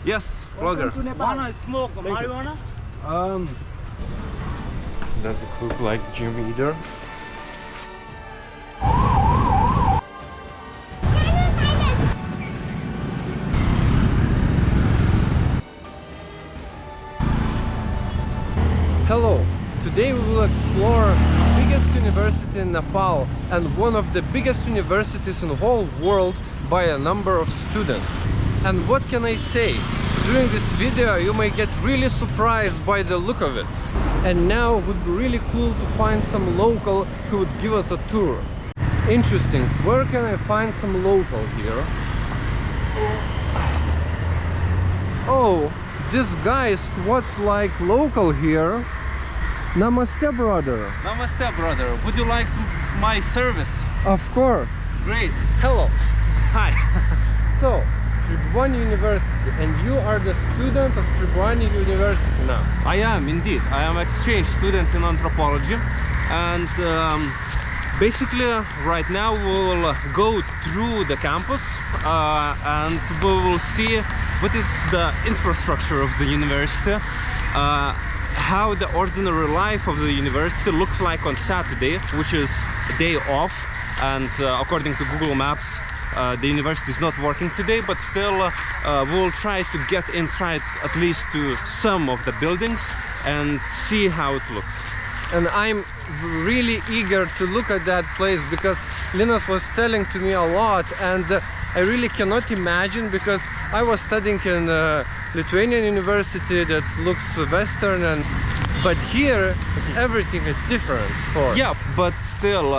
Yes, vlogger. Wanna smoke marijuana? Does it look like gym either? Hello! Today we will explore the biggest university in Nepal and one of the biggest universities in the whole world by a number of students. And what can I say? During this video you may get really surprised by the look of it. And now it would be really cool to find some local who would give us a tour. Interesting, where can I find some local here? Oh, this guy squats like local here. Namaste, brother. Namaste, brother. Would you like my service? Of course. Great. Hello. Hi. So, Tribhuvan University, and you are the student of Tribhuvan University now. I am indeed. I am exchange student in anthropology, and basically right now we will go through the campus and we will see what is the infrastructure of the university, how the ordinary life of the university looks like on Saturday, which is a day off, and according to Google Maps the university is not working today, but still we'll try to get inside at least to some of the buildings and see how it looks. And I'm really eager to look at that place because Linus was telling to me a lot, and I really cannot imagine, because I was studying in Lithuanian university that looks Western, but here it's everything a different story. Yeah, but still,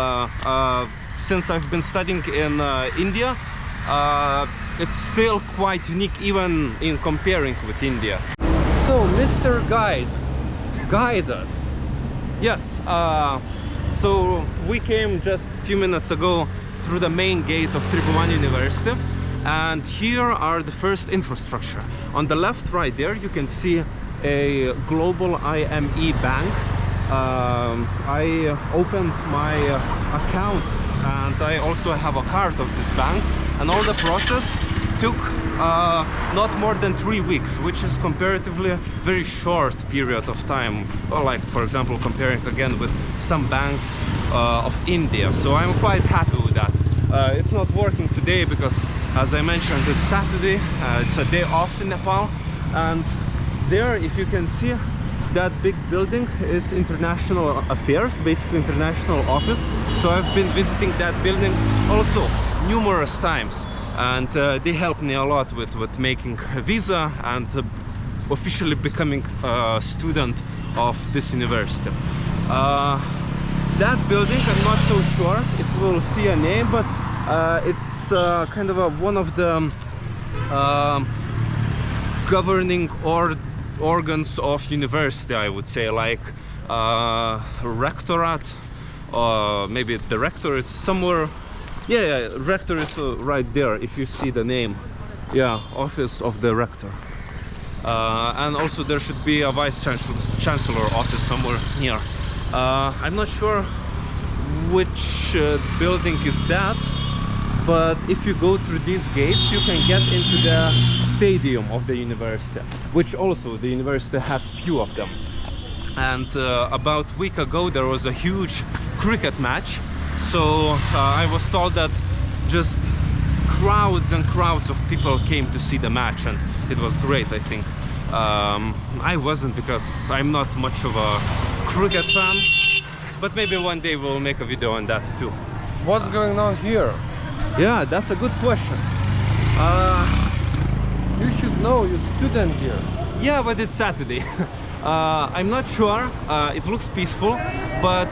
since I've been studying in India, it's still quite unique even in comparing with India. So, Mr. Guide, guide us. Yes, so we came just a few minutes ago through the main gate of Tribhuvan University, and here are the first infrastructure. On the left right there you can see a global IME bank. I opened my account and I also have a card of this bank, and all the process took not more than 3 weeks, which is comparatively very short period of time, or like for example comparing again with some banks of India. So I'm quite happy with that. It's not working today because, as I mentioned, it's Saturday, it's a day off in Nepal, and there, if you can see, that big building is International Affairs, basically international office. So I've been visiting that building also numerous times, and they helped me a lot with making a visa and officially becoming a student of this university. That building, I'm not so sure if we'll see a name, but it's kind of one of the governing organs of university, I would say, like rectorate, or maybe the rector is somewhere. Yeah, rector is right there if you see the name. Yeah, office of the rector. And also there should be a vice chancellor office somewhere near. I'm not sure which building is that, but if you go through these gates you can get into the stadium of the university, which also the university has few of them. And about a week ago there was a huge cricket match, so I was told that just crowds and crowds of people came to see the match, and it was great, I think. I wasn't, because I'm not much of a cricket fan, but maybe one day we'll make a video on that too. What's going on here? Yeah, that's a good question. You should know, you're a student here. Yeah, but it's Saturday. I'm not sure. It looks peaceful, but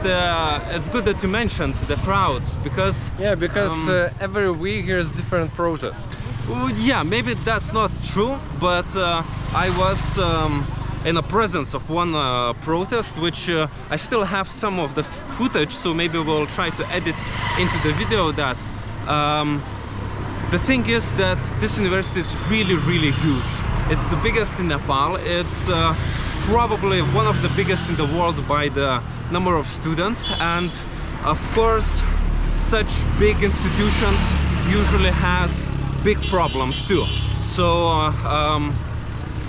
it's good that you mentioned the crowds, because every week there's different protests. Yeah, maybe that's not true, but I was in the presence of one protest, which I still have some of the footage, so maybe we'll try to edit into the video that. The thing is that this university is really, really huge. It's the biggest in Nepal. It's probably one of the biggest in the world by the number of students, and of course such big institutions usually has big problems too. So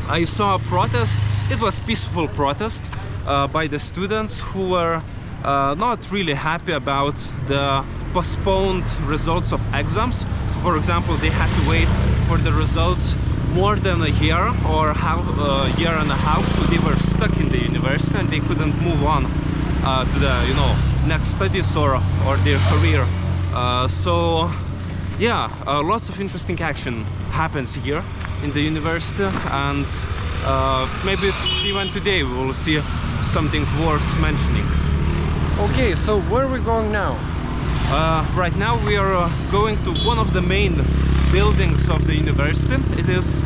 I saw a protest. It was peaceful protest by the students who were not really happy about the postponed results of exams. So for example, they had to wait for the results more than a year or year and a half, so they were stuck in the university and they couldn't move on to the next studies or their career. So yeah, lots of interesting action happens here in the university, and maybe even today we will see something worth mentioning. Okay, so where are we going now? Right now we are going to one of the main buildings of the university. It is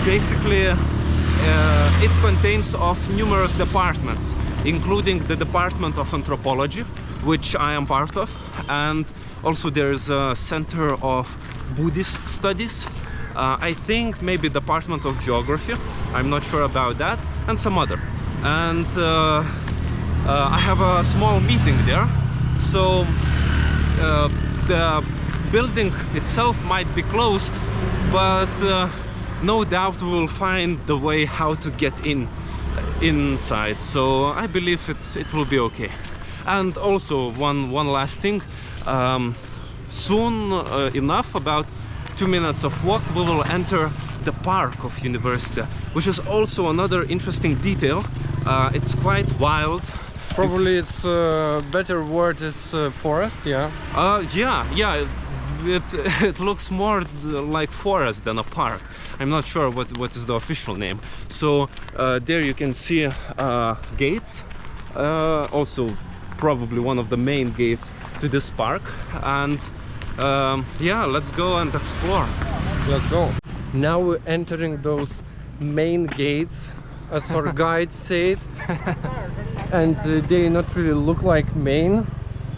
basically it contains of numerous departments, including the Department of Anthropology, which I am part of, and also there is a Center of Buddhist Studies, I think maybe Department of Geography, I'm not sure about that, and some other. And I have a small meeting there, so the building itself might be closed, but no doubt we will find the way how to get inside, so I believe it will be okay. And also one last thing, soon enough, about 2 minutes of walk, we will enter the park of university, which is also another interesting detail. It's quite wild. Probably it's better word is forest, yeah? Yeah, it looks more like forest than a park. I'm not sure what is the official name. So there you can see gates, also probably one of the main gates to this park, and yeah, let's go and explore. Let's go. Now we're entering those main gates, as our guide said, and they not really look like main.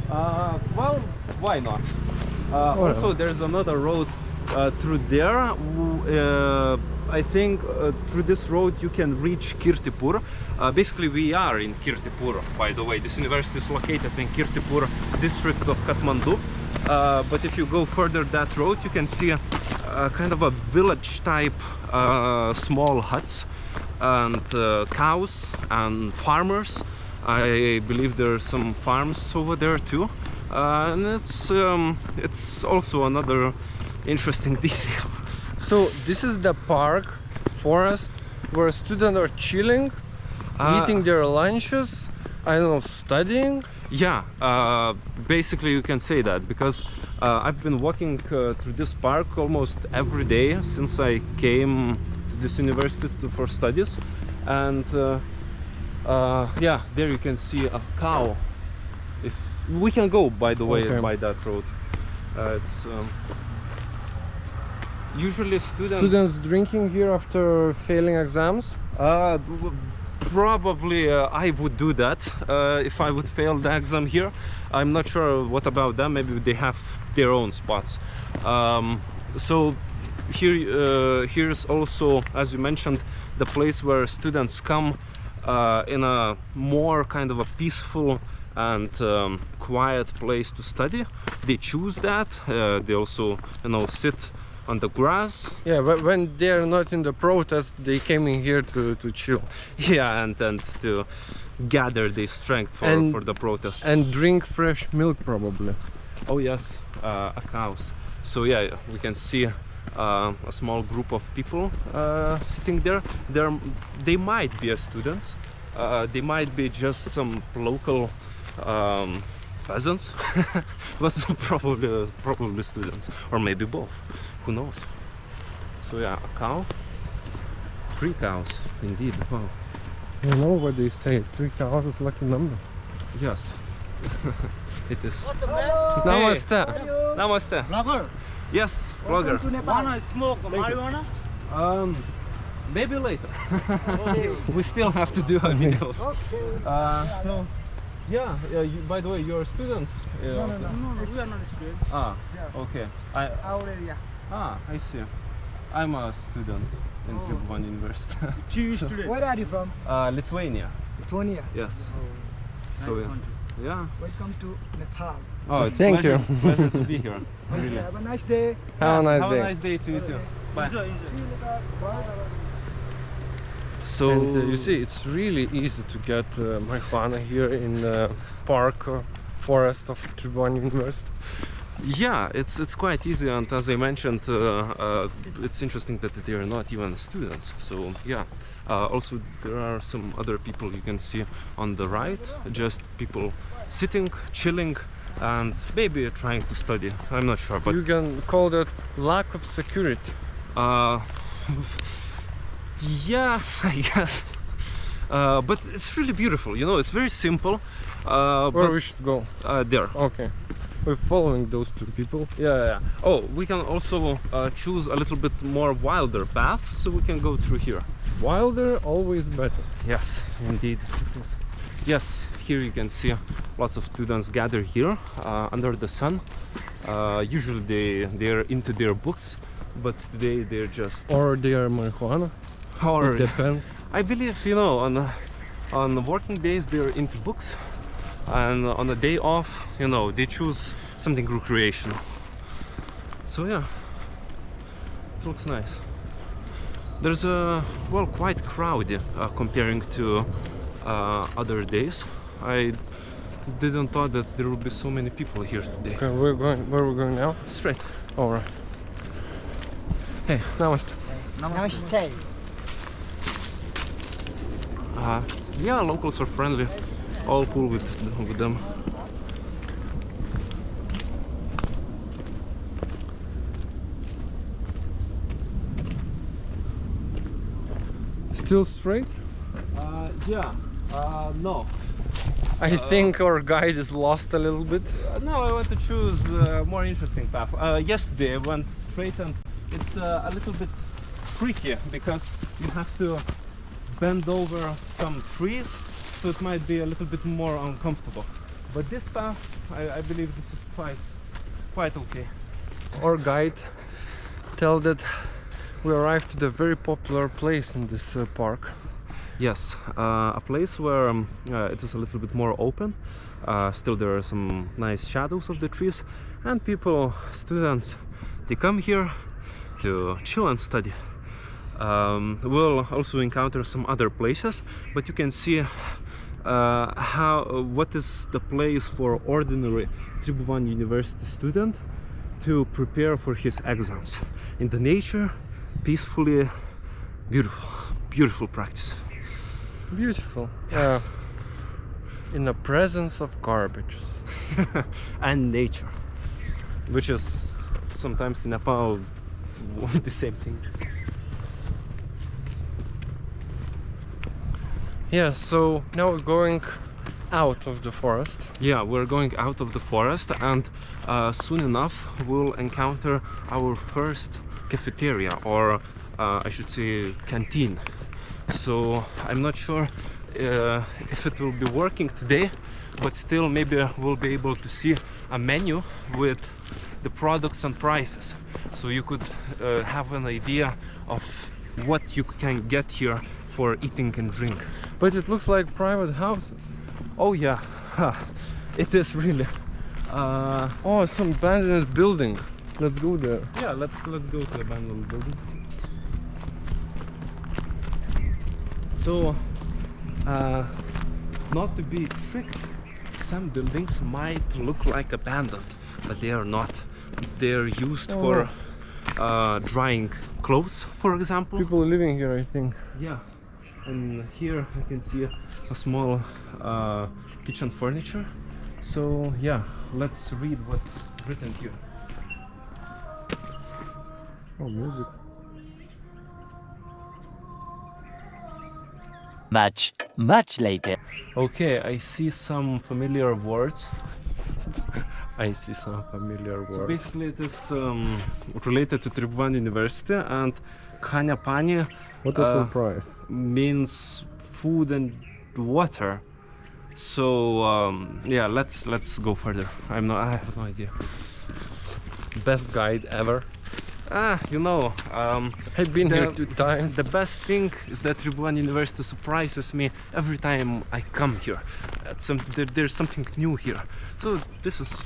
Well, why not? Also, there's another road through there. I think through this road you can reach Kirtipur. Basically, we are in Kirtipur, by the way. This university is located in Kirtipur district of Kathmandu. But if you go further that road, you can see a kind of a village type small huts and cows and farmers. I believe there are some farms over there too, and it's also another interesting detail. So this is the park, forest, where students are chilling, eating their lunches, I don't know, studying. Yeah, basically you can say that, because I've been walking through this park almost every day since I came to this university for studies, and yeah, there you can see a cow. If we can go, by the way, okay, by that road. It's usually students drinking here after failing exams. Probably I would do that if I would fail the exam here. I'm not sure what about them. Maybe they have their own spots. So here's also, as you mentioned, the place where students come in a more kind of a peaceful and quiet place to study. They choose that. They also, sit on the grass. Yeah, but when they're not in the protest, they came in here to chill. Yeah, and to gather the strength for the protest. And drink fresh milk, probably. Oh yes, cows. So yeah, we can see a small group of people sitting there. They might be students. They might be just some local peasants, but probably students, or maybe both. Who knows? So yeah, a cow. 3 cows, indeed. Wow. You know what they say? 3 cows is lucky number. Yes, it is. What's the man? Namaste. Namaste. Vlogger. Yes, vlogger. Wanna smoke marijuana? Maybe later. Okay. We still have to do our videos. Okay. So, yeah. By the way, you're students. No, we are not students. Okay. Our area. I see. I'm a student in Tribhuvan University. Two students. Where are you from? Lithuania. Lithuania. Yes. Nice So country. yeah. Welcome to Nepal. Oh, it's Thank you. pleasure to be here. Okay, Really. have a nice day. Have a nice Have day. a nice day to you too. Bye. Enjoy. Bye. So And you see, it's really easy to get marijuana here in the park forest of Tribhuvan University. yeah, it's quite easy, and as I mentioned, it's interesting that they are not even students. So yeah, also there are some other people you can see on the right, just people sitting, chilling, and maybe trying to study. I'm not sure, but You can call that lack of security. yeah, I guess. But it's really beautiful, you know, it's very simple. Where But we should go? there. Okay. We're following those two people. Yeah. Oh, we can also choose a little bit more wilder path, so we can go through here. Wilder, always better. Yes, indeed. Yes, here you can see lots of students gather here under the sun. Usually they're into their books, but today they're just... Or they are marijuana. Or It depends. I believe, you know, on working days they're into books, and on a day off, you know, they choose something recreational. So yeah, it looks nice. There's a quite crowded comparing to other days. I didn't thought that there would be so many people here today. Okay, where we're going now? Straight. All right. Hey, namaste. Namaste. Yeah, locals are friendly. All cool with them. Still straight? Yeah. No. I think our guide is lost a little bit. No, I want to choose a more interesting path. Yesterday I went straight, and it's a little bit tricky because you have to bend over some trees, so it might be a little bit more uncomfortable. But this path, I believe this is quite okay. Our guide tell that we arrived to the very popular place in this park. Yes, a place where it is a little bit more open. Still there are some nice shadows of the trees, and people, students, they come here to chill and study. We'll also encounter some other places, but you can see what is the place for ordinary Tribhuvan University student to prepare for his exams. In the nature, peacefully, beautiful practice. Beautiful. In the presence of garbages. And nature, which is sometimes in Nepal the same thing. Yeah, so now we're going out of the forest. Yeah, we're going out of the forest, and soon enough we'll encounter our first cafeteria, or I should say canteen. So I'm not sure if it will be working today, but still maybe we'll be able to see a menu with the products and prices, so you could have an idea of what you can get here for eating and drink. But it looks like private houses. Oh yeah, it is really. Oh, some abandoned building. Let's go there. Yeah, let's go to the abandoned building. So, not to be tricked, some buildings might look like abandoned, but they are not. They're used for drying clothes, for example. People living here, I think. Yeah, and here I can see a small kitchen furniture. So yeah, let's read what's written here. Oh, music. Much later. Okay, I see some familiar words. I see some familiar words. So basically it is related to Tribhuvan University, and Khanya Pani What a surprise. means food and water. So yeah, let's go further. I have no idea. Best guide ever. You know, I've been here 2 times. the best thing is that Tribhuvan University surprises me every time I come here. There's something new here. So this is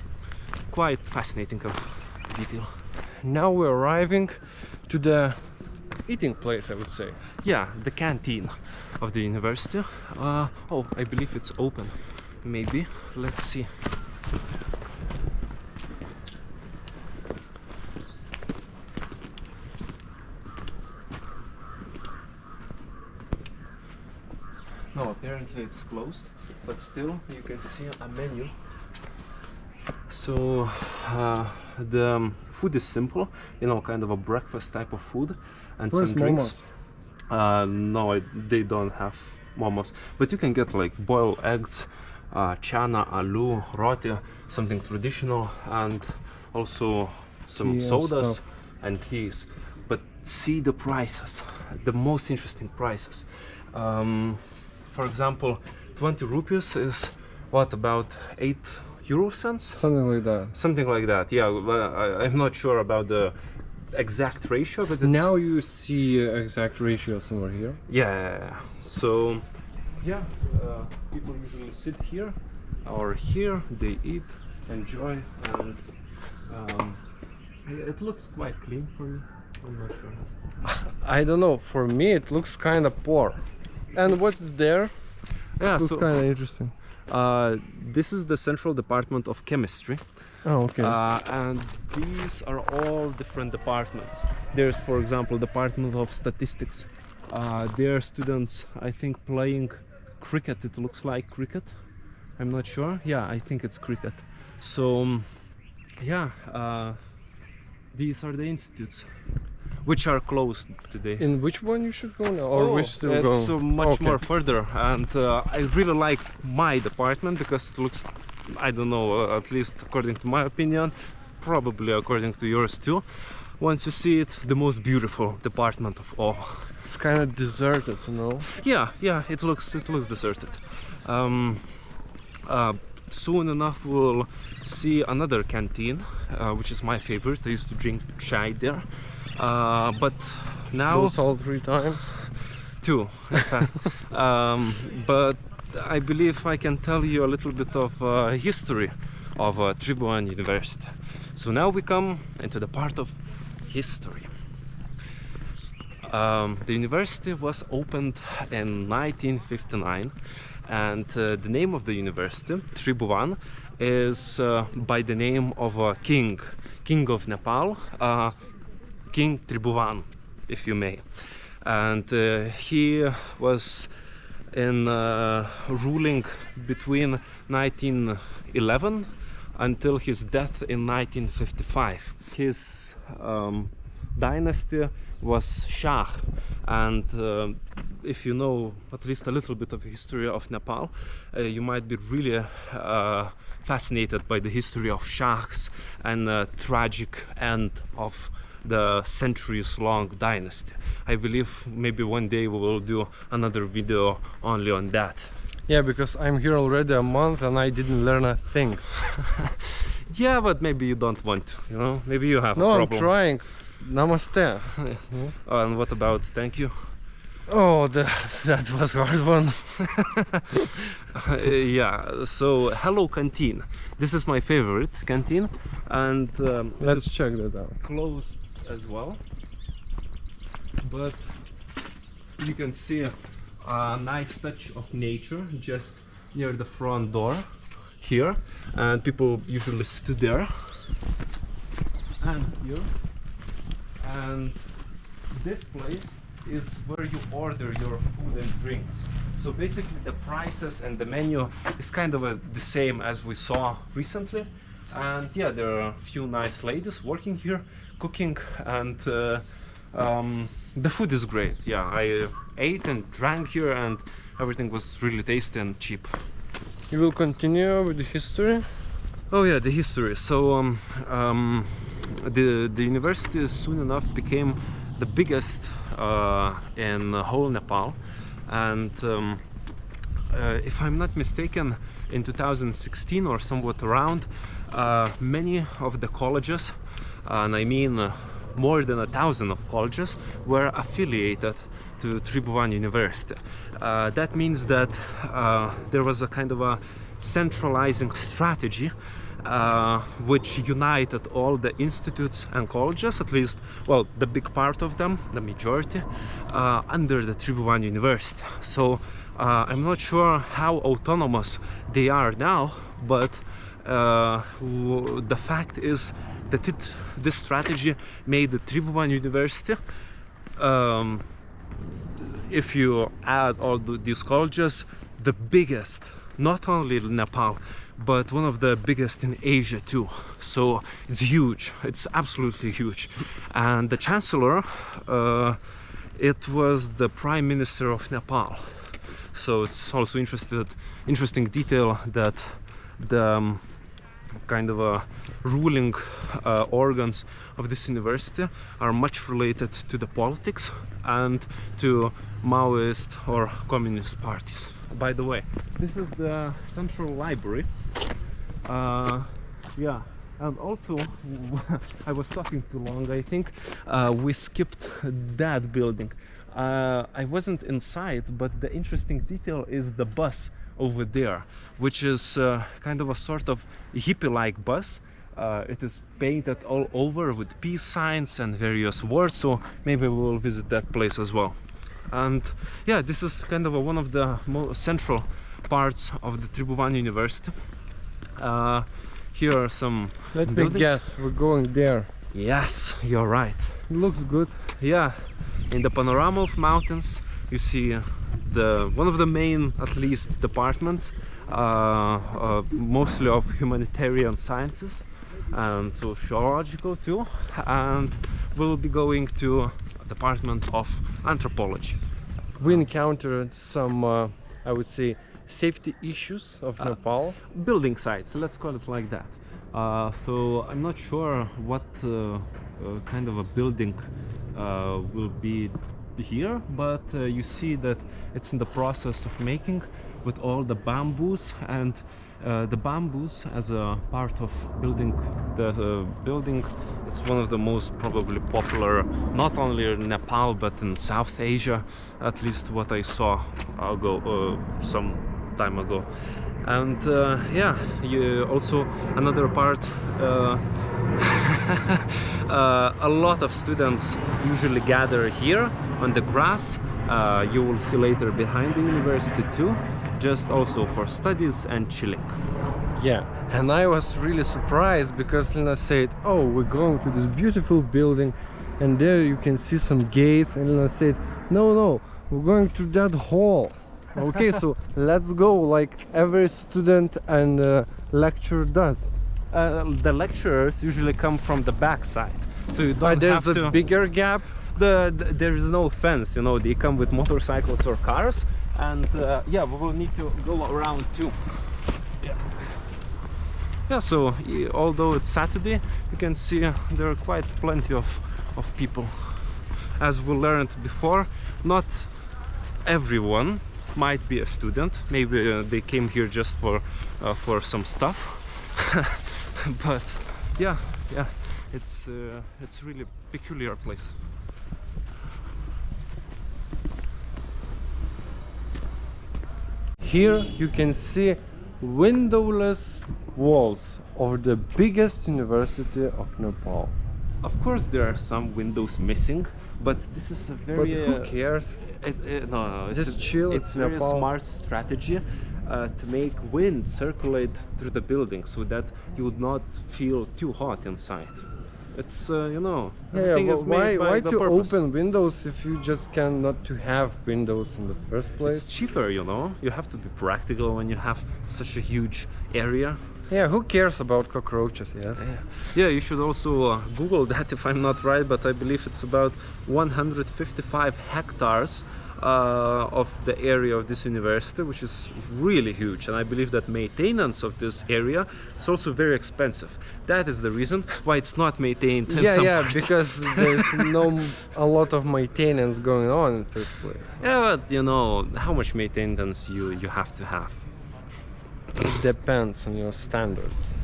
quite fascinating detail. Now we're arriving to the eating place, I would say. Yeah, the canteen of the university. Oh, I believe it's open. Maybe. Let's see. No, apparently it's closed, but still you can see a menu. So the food is simple, you know, kind of a breakfast type of food, and Where's some drinks. momos? No, they don't have momos, but you can get like boiled eggs, chana, aloo, roti, something traditional, and also some Tea and sodas stuff. and teas. But see the prices, the most interesting prices. For example, 20 rupees is what, about 8 euro cents? Something like that. Something like that, yeah. I'm not sure about the exact ratio, but it's, Now you see exact ratios over here. yeah. So, yeah, people usually sit here or here, they eat, enjoy, and it looks quite clean for me. I'm not sure. I don't know, for me it looks kind of poor. And what's there? Yeah, Looks so kind of interesting. this is the Central Department of Chemistry. Oh, okay. And these are all different departments. There's, for example, Department of Statistics. There are students, I think, playing cricket. It looks like cricket. I'm not sure. Yeah, I think it's cricket. So, yeah, these are the institutes, which are closed today. In which one you should go now, or which still it's go? much Okay. more further, and I really like my department because it looks, I don't know, at least according to my opinion, probably according to yours too, once you see it, the most beautiful department of all. It's kind of deserted, you know. Yeah, it looks deserted. Soon enough we'll see another canteen, which is my favorite. I used to drink chai there, but now Those all 3 times. 2, in fact. But I believe I can tell you a little bit of history of Tribhuvan University. So now we come into the part of history. The university was opened in 1959, and the name of the university, Tribhuvan, is by the name of a king of Nepal, King Tribhuvan, if you may. And he was in ruling between 1911 until his death in 1955. His dynasty was Shah, and if you know at least a little bit of history of Nepal, you might be really fascinated by the history of Shahs and tragic end of the centuries-long dynasty. I believe maybe one day we will do another video only on that. Yeah, because I'm here already a month and I didn't learn a thing. Yeah, but maybe you don't want to, you know? Maybe you have No, a I'm problem. trying. Namaste. And what about thank you? Oh, that was a hard one. Yeah, so hello canteen. This is my favorite canteen, and Let's it's check that out. closed as well. But you can see a nice touch of nature just near the front door here, and people usually sit there and here. And this place is where you order your food and drinks. So basically the prices and the menu is kind of the same as we saw recently. And yeah, there are a few nice ladies working here, cooking, and the food is great. Yeah, I ate and drank here, and everything was really tasty and cheap. You will continue with the history? Oh yeah, the history. So the university soon enough became the biggest in whole Nepal, and if I'm not mistaken, in 2016 or somewhat around, many of the colleges, and I mean more than 1,000 of colleges, were affiliated to Tribhuvan University. That means that there was a kind of a centralizing strategy, which united all the institutes and colleges, at least, well, the big part of them, the majority, under the Tribhuvan University. So I'm not sure how autonomous they are now, but the fact is that this strategy made the Tribhuvan University, if you add all these colleges, the biggest, not only in Nepal, but one of the biggest in Asia too. So it's huge, it's absolutely huge. And the chancellor, it was the Prime Minister of Nepal. So it's also interesting detail that the kind of ruling organs of this university are much related to the politics and to Maoist or communist parties. By the way, this is the central library. Yeah, and also I was talking too long, I think. We skipped that building. I wasn't inside, but the interesting detail is the bus over there, which is kind of a sort of hippie-like bus. It is painted all over with peace signs and various words, so maybe we will visit that place as well. And yeah, this is kind of one of the most central parts of the Tribhuvan University. Here are some Let buildings. me guess, we're going there. Yes, you're right. It looks good. Yeah, in the panorama of mountains you see one of the main, at least, departments, mostly of humanitarian sciences and sociological too, and we'll be going to department of anthropology. We encountered some, I would say, safety issues of Nepal. Building sites, let's call it like that. So I'm not sure what kind of a building will be here, but you see that it's in the process of making with all the bamboos, and the bamboos as a part of building the building. It's one of the most probably popular, not only in Nepal but in South Asia, at least what I saw some time ago. And yeah, also another part, a lot of students usually gather here on the grass. You will see later behind the university too, just also for studies and chilling. Yeah, and I was really surprised because Lina said, oh, we're going to this beautiful building and there you can see some gates, and Lina said, no, we're going to that hall. Okay, so let's go, like every student and lecturer does. The lecturers usually come from the back side, so you don't there's have to... a bigger gap. There is no fence, you know, they come with motorcycles or cars, and yeah, we will need to go around too. Yeah, so although it's Saturday, you can see there are quite plenty of people. As we learned before, not everyone might be a student. Maybe they came here just for some stuff. But yeah, it's really peculiar place. Here you can see windowless walls of the biggest university of Nepal. Of course there are some windows missing, but this is a very... But who cares? No, Just chill. It's very Nepal. smart strategy to make wind circulate through the building so that you would not feel too hot inside. It's you know, everything is made by why the to purpose. open windows if you just cannot to have windows in the first place? It's cheaper, you know. You have to be practical when you have such a huge area. Yeah, who cares about cockroaches? Yes. Yeah, you should also Google that if I'm not right, but I believe it's about 155 hectares of the area of this university, which is really huge, and I believe that maintenance of this area is also very expensive. That is the reason why it's not maintained in some parts. Because there's a lot of maintenance going on in the first place. Yeah, but you know how much maintenance you have to have. It depends on your standards.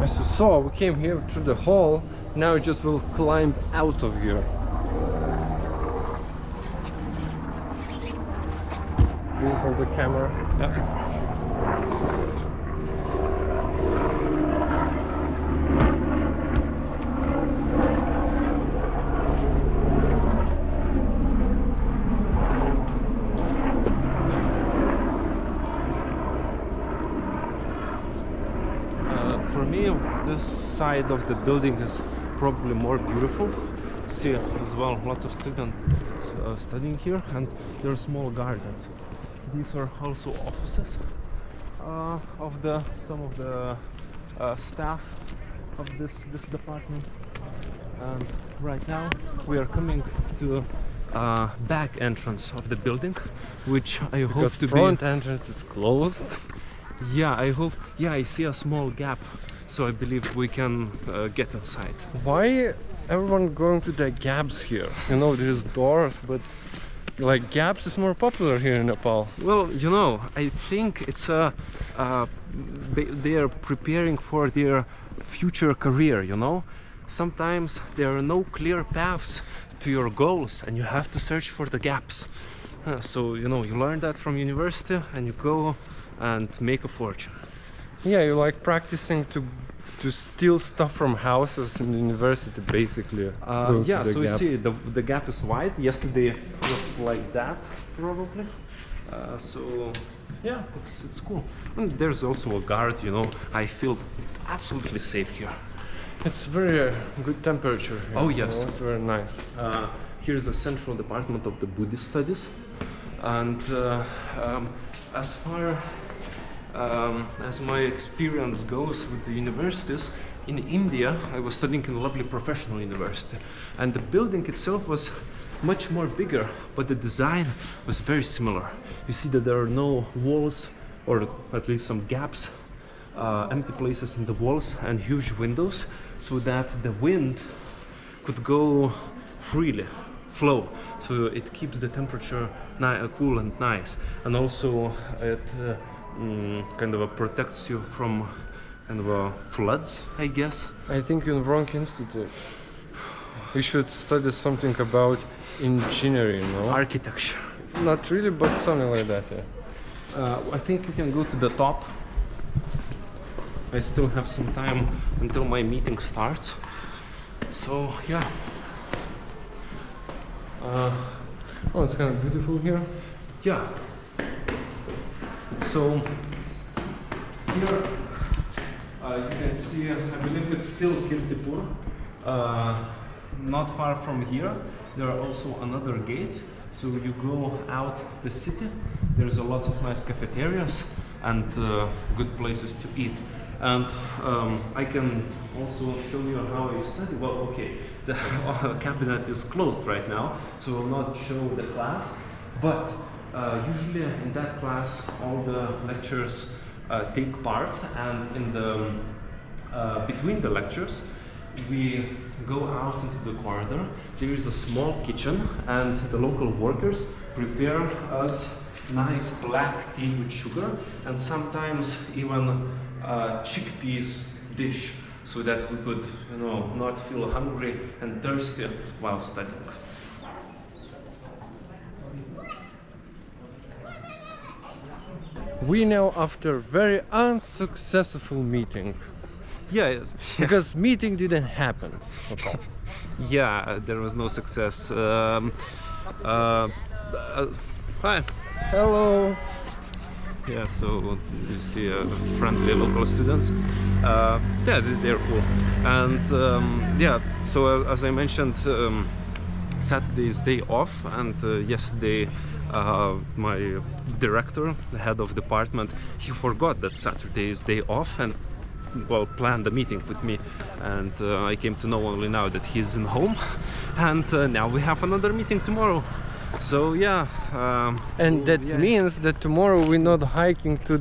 As you saw, we came here through the hall. Now we just will climb out of here. Please hold the camera. this side of the building is probably more beautiful. See as well lots of students studying here, and there are small gardens. These are also offices of some of the staff of this department. And right now we are coming to back entrance of the building, which I hope to be. Front entrance is closed. Yeah, I hope. Yeah, I see a small gap, so I believe we can get inside. Why everyone going to the gaps here? You know, there's doors, but like gaps is more popular here in Nepal. Well, you know, I think it's they are preparing for their future career, you know. Sometimes there are no clear paths to your goals and you have to search for the gaps. So, you know, you learn that from university and you go and make a fortune. Yeah, you like practicing to steal stuff from houses in the university, basically. Yeah, so you see the gap is wide. Yesterday it was like that, probably. So yeah, it's cool. And there's also a guard, you know. I feel absolutely safe here. It's very good temperature here. Oh yes, you know, it's very nice. Here's the central department of the Buddhist studies, and as far as my experience goes with the universities in India, I was studying in a lovely professional university, and the building itself was much more bigger, but the design was very similar. You see that there are no walls, or at least some gaps, empty places in the walls, and huge windows, so that the wind could go freely, flow, so it keeps the temperature cool and nice, and also it kind of protects you from kind of floods, I guess. I think you're in the wrong institute. We should study something about engineering, no? Architecture. Not really, but something like that, yeah. I think we can go to the top. I still have some time until my meeting starts. So, yeah. Oh, it's kind of beautiful here. Yeah. So, here you can see, I believe it's still Kirtipur. Not far from here, there are also another gates. So you go out to the city, there's a lots of nice cafeterias and good places to eat. And I can also show you how I study. Well, okay, the cabinet is closed right now, so I will not show the class. But usually in that class, all the lecturers take part, and in the between the lectures, we go out into the corridor. There is a small kitchen, and the local workers prepare us nice black tea with sugar, and sometimes even chickpeas dish, so that we could, you know, not feel hungry and thirsty while studying. We now after very unsuccessful meeting. Yeah, Because meeting didn't happen at all. yeah, there was no success. Hi. Hello. Yeah, so you see friendly local students. Yeah, they're cool. And yeah, so as I mentioned, Saturday is day off, and yesterday my director, the head of department, he forgot that Saturday is day off and well planned a meeting with me, and I came to know only now that he's in home, and now we have another meeting tomorrow. So yeah, And that yeah. means that tomorrow we're not hiking to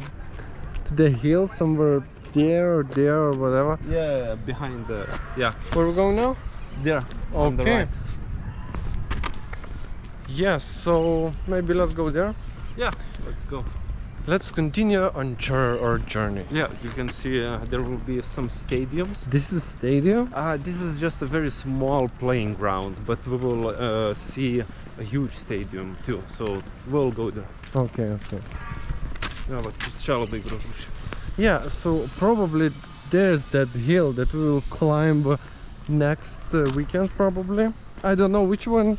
the hill somewhere there or whatever. Yeah, behind the Where we going now? there on the Okay. right. Yes, so maybe let's go there. Yeah, let's go. Let's continue on our journey. Yeah, you can see there will be some stadiums. This is stadium? This is just a very small playing ground, but we will see a huge stadium too, so we'll go there. Okay. Yeah, but shall be good. Yeah, so probably there's that hill that we will climb next weekend probably. I don't know which one,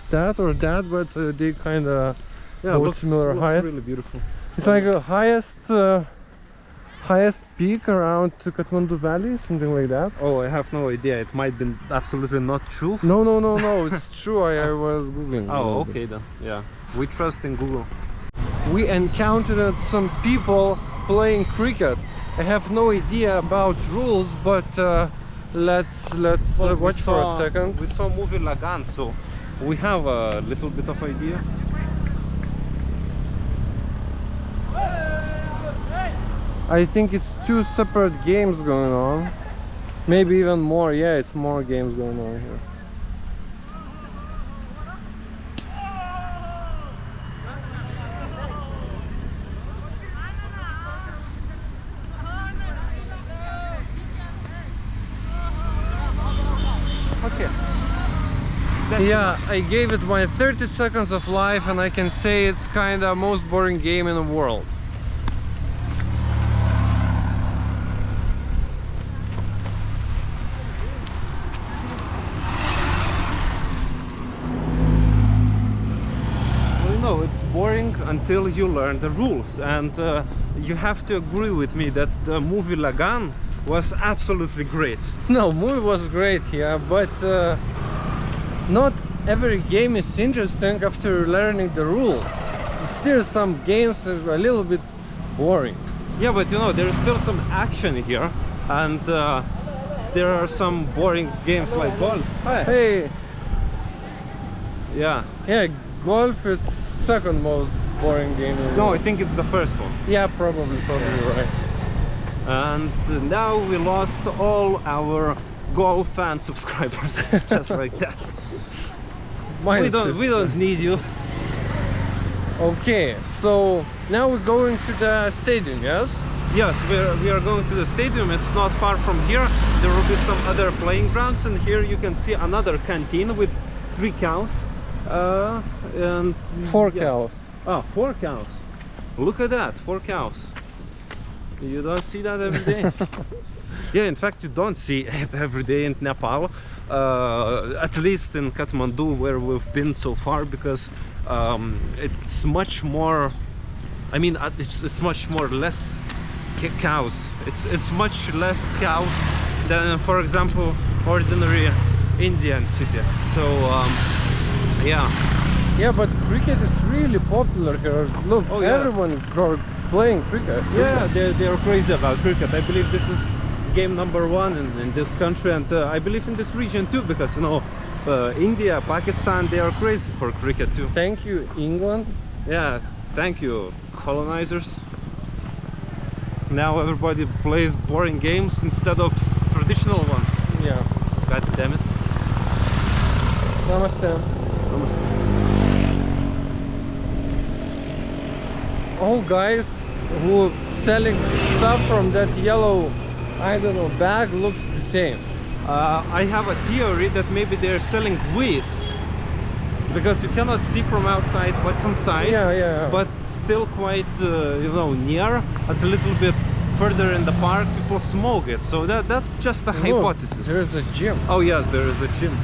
that or that, but they kind of both similar height. Really beautiful. It's like the highest highest peak around Kathmandu Valley, something like that. Oh, I have no idea. It might be absolutely not true. No, it's true. I was googling. Oh, okay then. Yeah, we trust in Google. We encountered some people playing cricket. I have no idea about rules, but let's watch for a second. We saw movie Lagan, so we have a little bit of idea. I think it's two separate games going on. Maybe even more. Yeah, it's more games going on here. Okay. Yeah, I gave it my 30 seconds of life and I can say it's kinda most boring game in the world. No, it's boring until you learn the rules, and you have to agree with me that the movie Lagan was absolutely great. No, movie was great, yeah, but not every game is interesting after learning the rules. Still some games are a little bit boring. Yeah, but you know, there's still some action here, and there are some boring games like golf. Hey, Yeah. yeah, golf is second most boring game in the No, world. I think it's the first one. Yeah, probably right. And now we lost all our golf fan subscribers, just like that. Mine We don't need you. Okay, so now we're going to the stadium, yes? Yes, we are going to the stadium. It's not far from here. There will be some other playing grounds, and here you can see another canteen with 3 cows. And 4 yeah. cows. Oh, 4 cows. Look at that, 4 cows. You don't see that every day. Yeah, in fact, you don't see it every day in Nepal. At least in Kathmandu, where we've been so far, because it's much more. I mean, it's much more less cows. It's much less cows than, for example, ordinary Indian city. So. Yeah. Yeah, but cricket is really popular here. Look, Oh, yeah. everyone is playing cricket. Yeah, they're crazy about cricket. I believe this is game number 1 in this country, and I believe in this region too, because you know, India, Pakistan, they are crazy for cricket too. Thank you, England. Yeah, thank you, colonizers. Now everybody plays boring games instead of traditional ones. Yeah. God damn it. Namaste. All guys who selling stuff from that yellow, I don't know, bag looks the same. I have a theory that maybe they're selling weed, because you cannot see from outside what's inside. Yeah. But still quite you know, near, a little bit further in the park, people smoke it. So that's just a hypothesis. There's a gym. Oh yes, there is a gym.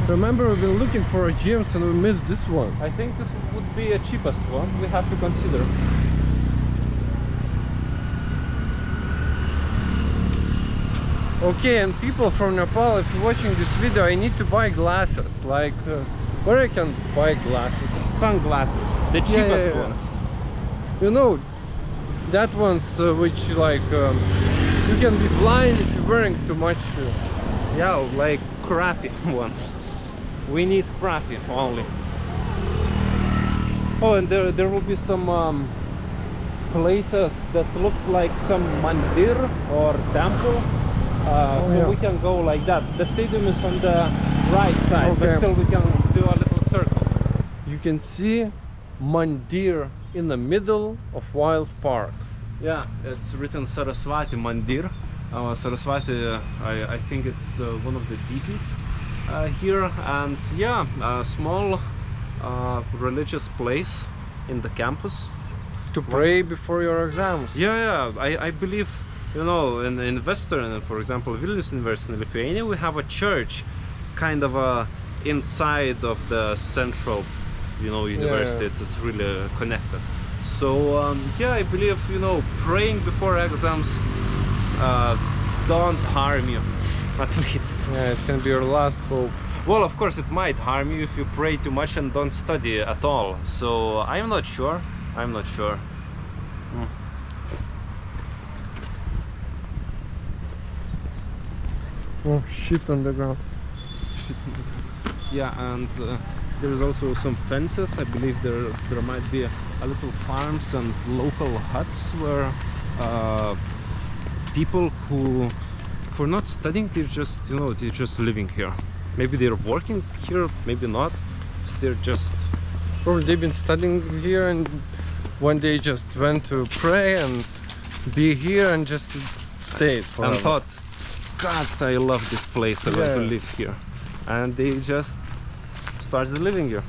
Remember, we've been looking for a gym and we missed this one. I think this would be a cheapest one. We have to consider. Okay, and people from Nepal, if you're watching this video, I need to buy glasses. Like, where I can buy glasses? Sunglasses, the cheapest yeah. ones. You know, that ones which like you can be blind if you're wearing too much. Yeah, like crappy ones. We need crappy only. Oh, and there will be some places that looks like some mandir or temple. So we can go like that. The stadium is on the right side, but still we can do a little circle. You can see mandir in the middle of wild park. Yeah, it's written Saraswati Mandir. Saraswati, I think it's one of the deities here, and yeah, a small religious place in the campus to pray before your exams. Yeah, I believe, you know, in Western, for example, Vilnius University in Lithuania, we have a church kind of inside of the central, you know, university. It's really connected. So yeah, I believe, you know, praying before exams don't harm you, at least. Yeah, it can be your last hope. Well, of course, it might harm you if you pray too much and don't study at all. So I'm not sure. I'm not sure. Oh, shit on the ground. Yeah, and there's also some fences. I believe there might be a little farms and local huts where people who are not studying, they're just, you know, they're just living here. Maybe they're working here, maybe not. They're just, Or they've been studying here and one day just went to pray and be here and just stayed forever. and thought, God, I love this place, I want to Yeah. live here. And they just started living here.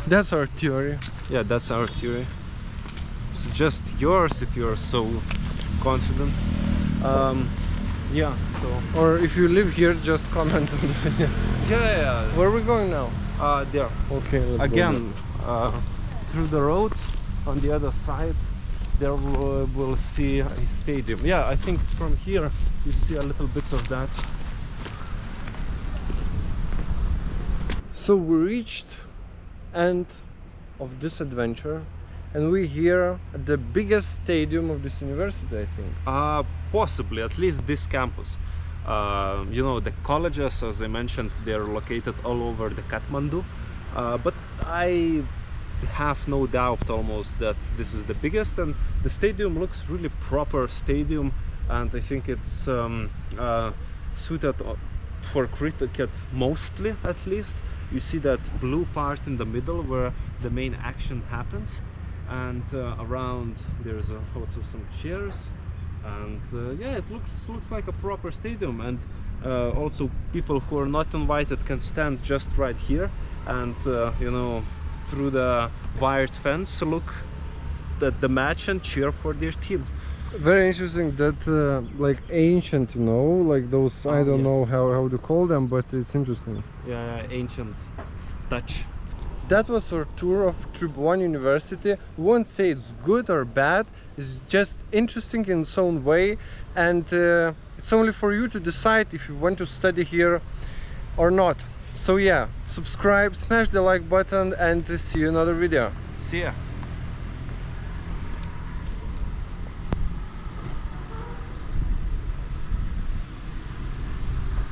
That's our theory. Yeah, that's our theory. It's just yours if you're so confident. Yeah, so Or if you live here, just comment on the video. yeah, Where are we going now? there Okay, let's go again, through the road on the other side there we'll see a stadium. Yeah, I think from here you see a little bit of that. So we reached end of this adventure and we're here at the biggest stadium of this university, I think. Possibly, at least this campus. You know, the colleges, as I mentioned, they're located all over the Kathmandu, but I have no doubt almost that this is the biggest, and the stadium looks really proper stadium, and I think it's suited for cricket mostly, at least. You see that blue part in the middle where the main action happens, and around there's also some chairs, and yeah, it looks like a proper stadium. And also people who are not invited can stand just right here and you know, through the wired fence look at the match and cheer for their team. Very interesting that like ancient, you know, like those, I don't know how to call them, but it's interesting. Yeah, ancient Dutch. That was our tour of Tribhuvan University. We won't say it's good or bad, it's just interesting in its own way, and it's only for you to decide if you want to study here or not. So yeah, subscribe, smash the like button, and see you in another video. See ya.